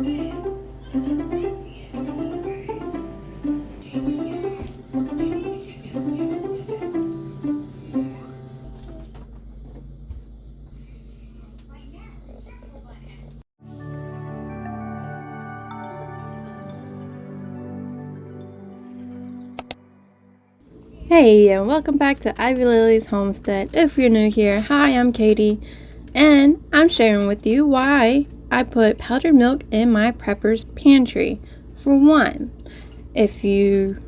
Hey, and welcome back to Ivy Lily's Homestead. If you're new here, hi, I'm Katie, and I'm sharing with you why I put powdered milk in my prepper's pantry. For one, if you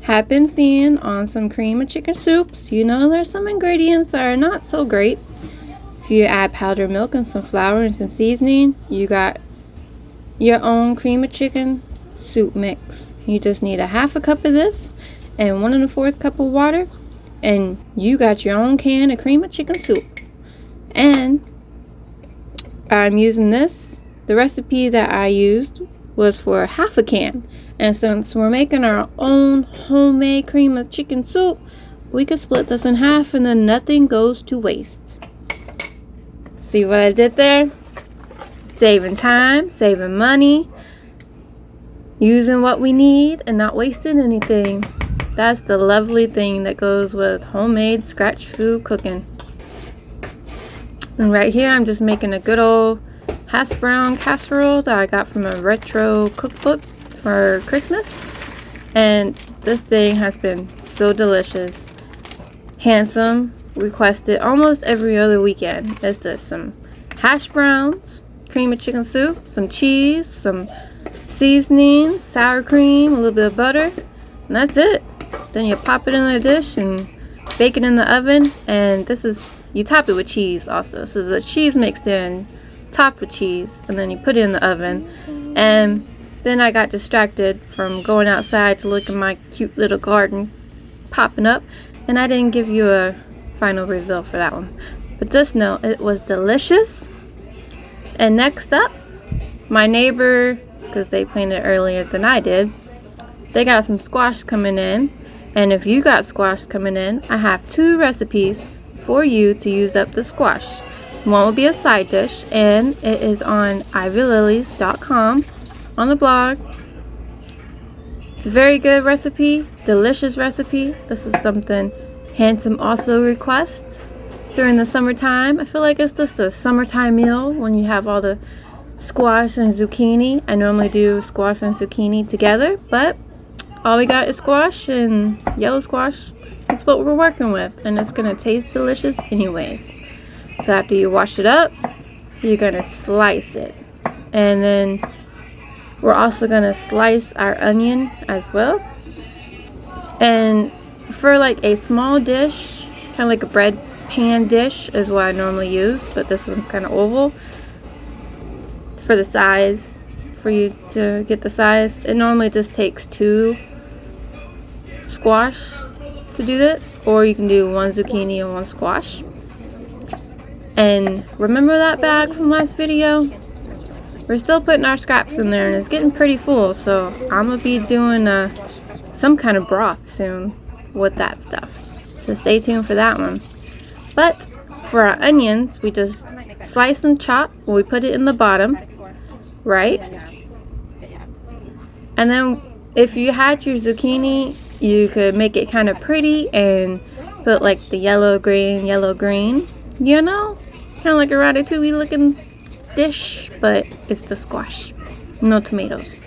have been seeing on some cream of chicken soups, you know there's some ingredients that are not so great. If you add powdered milk and some flour and some seasoning, you got your own cream of chicken soup mix. You just need a half a cup of this and 1 1/4 cup of water, and you got your own can of cream of chicken soup. And I'm using this. The recipe that I used was for half a can, and since we're making our own homemade cream of chicken soup, we could split this in half and then nothing goes to waste. See what I did there? Saving time, saving money, using what we need and not wasting anything. That's the lovely thing that goes with homemade scratch food cooking. And right here I'm just making a good old hash brown casserole that I got from a retro cookbook for Christmas. And this thing has been so delicious. Handsome requested almost every other weekend. It's just some hash browns, cream of chicken soup, some cheese, some seasoning, sour cream, a little bit of butter, and that's it. Then you pop it in a dish and bake it in the oven, and you top it with cheese also. So the cheese mixed in, topped with cheese, and then you put it in the oven. And then I got distracted from going outside to look at my cute little garden popping up, and I didn't give you a final result for that one. But just know it was delicious. And next up, my neighbor, because they planted earlier than I did, they got some squash coming in. And if you got squash coming in, I have 2 recipes for you to use up the squash. One will be a side dish, and it is on ivylilies.com on the blog. It's a very good recipe, delicious recipe. This is something Handsome also requests during the summertime. I feel like it's just a summertime meal when you have all the squash and zucchini. I normally do squash and zucchini together, but all we got is squash and yellow squash. That's what we're working with, and it's gonna taste delicious anyways. So after you wash it up, you're gonna slice it, and then we're also gonna slice our onion as well. And for like a small dish, kind of like a bread pan dish is what I normally use, but this one's kind of oval. For the size, for you to get the size, it normally just takes 2 squash to do that, or you can do 1 zucchini and 1 squash. And remember that bag from last video? We're still putting our scraps in there, and it's getting pretty full, so I'm gonna be doing some kind of broth soon with that stuff, so stay tuned for that one. But for our onions, we just slice and chop. We put it in the bottom, right? And then if you had your zucchini, you could make it kind of pretty and put like the yellow green, you know, kind of like a ratatouille looking dish, but it's the squash, no tomatoes.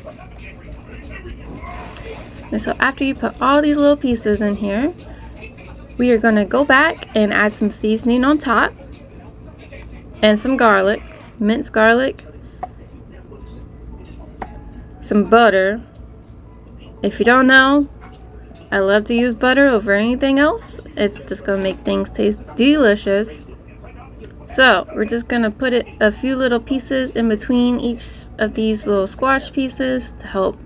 And so after you put all these little pieces in here, we are going to go back and add some seasoning on top and some garlic, minced garlic, some butter. If you don't know, I love to use butter over anything else. It's just going to make things taste delicious. So we're just going to put it a few little pieces in between each of these little squash pieces to help,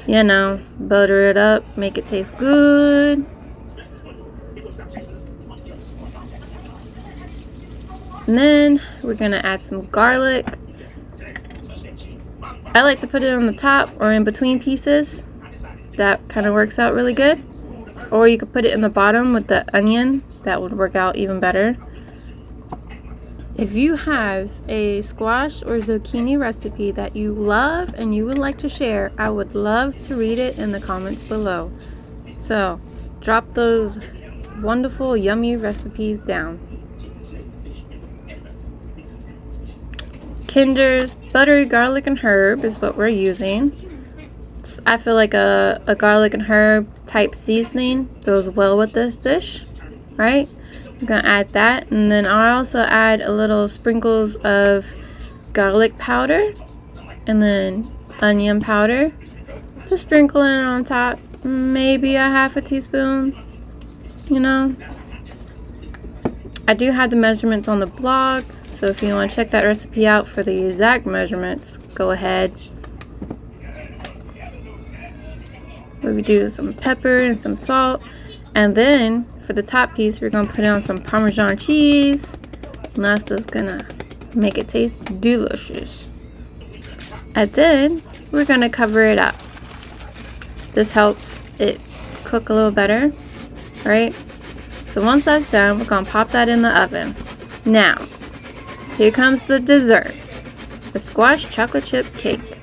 you know, butter it up, make it taste good. And then we're going to add some garlic. I like to put it on the top or in between pieces. That kind of works out really good. Or you could put it in the bottom with the onion. That would work out even better. If you have a squash or zucchini recipe that you love and you would like to share, I would love to read it in the comments below. So, drop those wonderful, yummy recipes down. Kinder's buttery garlic and herb is what we're using. I feel like a garlic and herb type seasoning goes well with this dish, right? I'm gonna add that, and then I'll also add a little sprinkles of garlic powder and then onion powder. Just sprinkle it on top, maybe a half a teaspoon, you know. I do have the measurements on the blog, so if you want to check that recipe out for the exact measurements, go ahead. We do some pepper and some salt, and then for the top piece we're gonna put on some Parmesan cheese, and that's just gonna make it taste delicious. And then we're gonna cover it up. This helps it cook a little better, right? So once that's done, we're gonna pop that in the oven. Now here comes the dessert, the squash chocolate chip cake.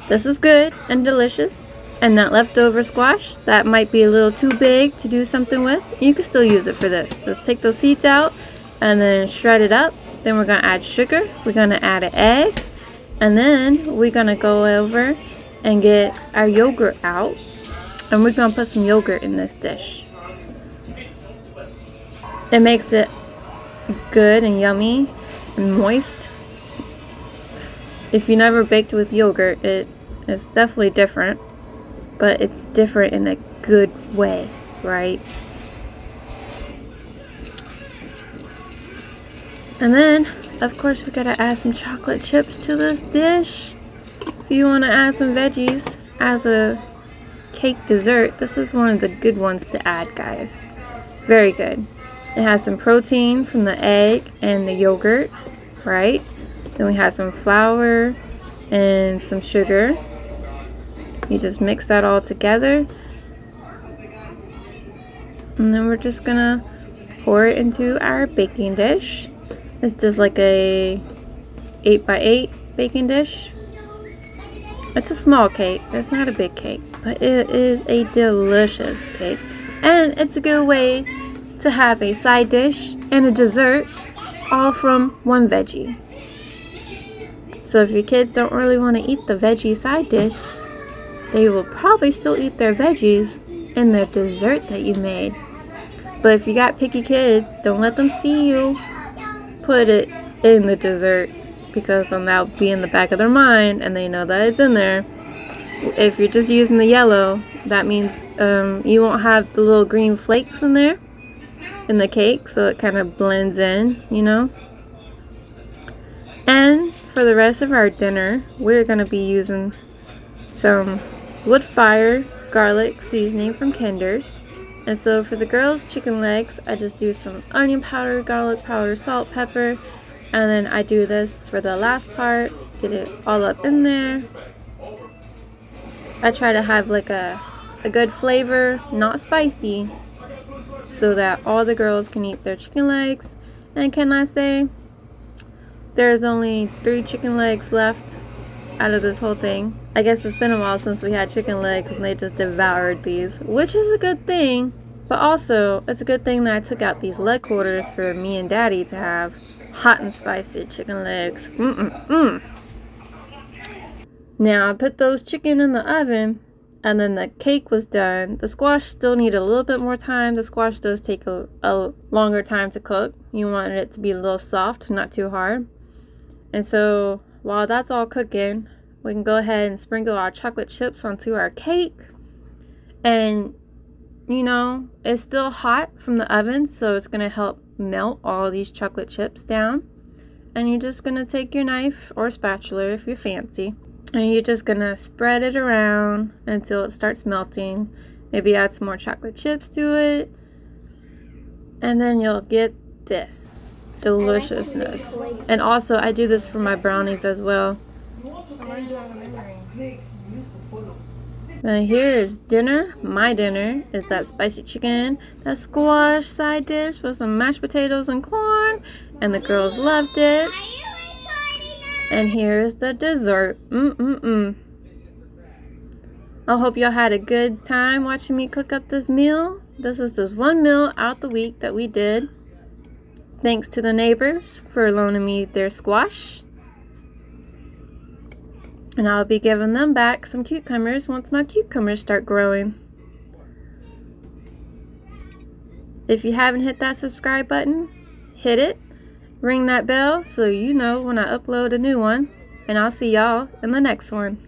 This is good and delicious. And that leftover squash that might be a little too big to do something with, you can still use it for this. Just take those seeds out and then shred it up. Then we're going to add sugar. We're going to add an egg. And then we're going to go over and get our yogurt out. And we're going to put some yogurt in this dish. It makes it good and yummy and moist. If you never baked with yogurt, it's definitely different. But it's different in a good way, right? And then, of course, we gotta add some chocolate chips to this dish. If you want to add some veggies as a cake dessert, this is one of the good ones to add, guys. Very good. It has some protein from the egg and the yogurt, right? Then we have some flour and some sugar. You just mix that all together, and then we're just gonna pour it into our baking dish. It's just like a 8x8 baking dish. It's a small cake, it's not a big cake, but it is a delicious cake, and it's a good way to have a side dish and a dessert all from one veggie. So if your kids don't really want to eat the veggie side dish, they will probably still eat their veggies in their dessert that you made. But if you got picky kids, don't let them see you put it in the dessert, because then that'll be in the back of their mind and they know that it's in there. If you're just using the yellow, that means you won't have the little green flakes in there in the cake, so it kind of blends in, you know. And for the rest of our dinner, we're going to be using some wood fire garlic seasoning from Kinder's. And so for the girls' chicken legs, I just do some onion powder, garlic powder, salt, pepper, and then I do this for the last part, get it all up in there. I try to have like a good flavor, not spicy, so that all the girls can eat their chicken legs. And can I say, there's only 3 chicken legs left out of this whole thing. I guess it's been a while since we had chicken legs and they just devoured these, which is a good thing, but also it's a good thing that I took out these leg quarters for me and Daddy to have hot and spicy chicken legs. Now I put those chicken in the oven, and then the cake was done. The squash still needed a little bit more time. The squash does take a longer time to cook. You want it to be a little soft, not too hard. And so while that's all cooking, we can go ahead and sprinkle our chocolate chips onto our cake. And, you know, it's still hot from the oven, so it's going to help melt all these chocolate chips down. And you're just going to take your knife or spatula if you're fancy, and you're just going to spread it around until it starts melting. Maybe add some more chocolate chips to it. And then you'll get this deliciousness. And also, I do this for my brownies as well. Now here is dinner. My dinner is that spicy chicken, that squash side dish with some mashed potatoes and corn, and the girls loved it. And here is the dessert. I hope y'all had a good time watching me cook up this meal. This is just one meal out the week that we did. Thanks to the neighbors for loaning me their squash. And I'll be giving them back some cucumbers once my cucumbers start growing. If you haven't hit that subscribe button, hit it. Ring that bell so you know when I upload a new one. And I'll see y'all in the next one.